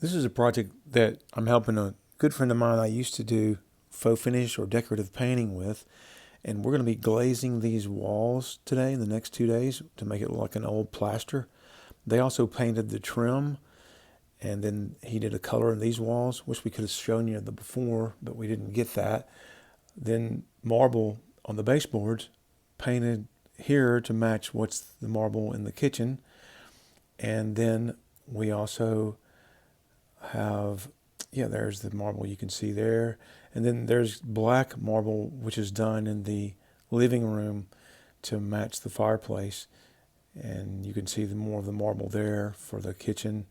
This is a project that I'm helping a good friend of mine I used to do faux finish or decorative painting with. And we're going to be glazing these walls today in the next 2 days to make it look like an old plaster. They also painted the trim, and then he did a color in these walls. Wish we could have shown you the before, but we didn't get that. Then marble on the baseboards, painted here to match what's the marble in the kitchen. And then we also have, yeah, there's the marble you can see there. And then there's black marble, which is done in the living room to match the fireplace. And you can see more of the marble there for the kitchen.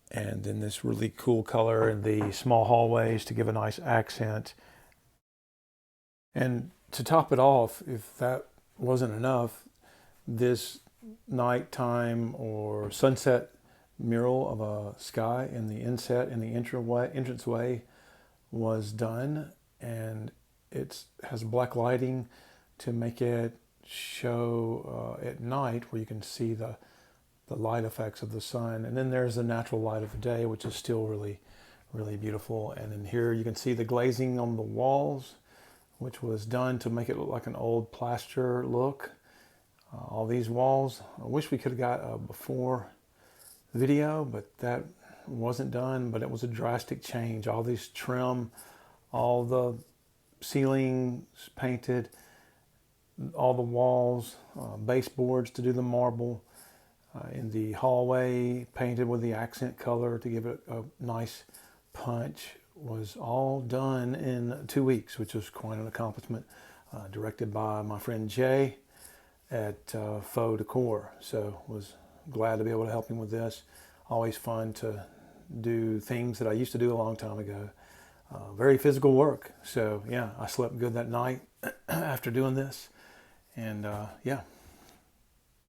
And then this really cool color in the small hallways to give a nice accent. And to top it off, if that wasn't enough, this nighttime or sunset mural of a sky in the inset in the entranceway was done, and it has black lighting to make it show at night where you can see the light effects of the sun, and then there's the natural light of the day, which is still really beautiful. And then here you can see the glazing on the walls, which was done to make it look like an old plaster look. All these walls, I wish we could have got a before video, but that wasn't done. But it was a drastic change. All these trim, all the ceilings painted, all the walls, baseboards to do the marble, in the hallway painted with the accent color to give it a nice punch, was all done in 2 weeks, which was quite an accomplishment. Directed by my friend Jay at Faux Decor. So was glad to be able to help him with this. Always fun to do things that I used to do a long time ago. Very physical work. So yeah, I slept good that night after doing this. And yeah,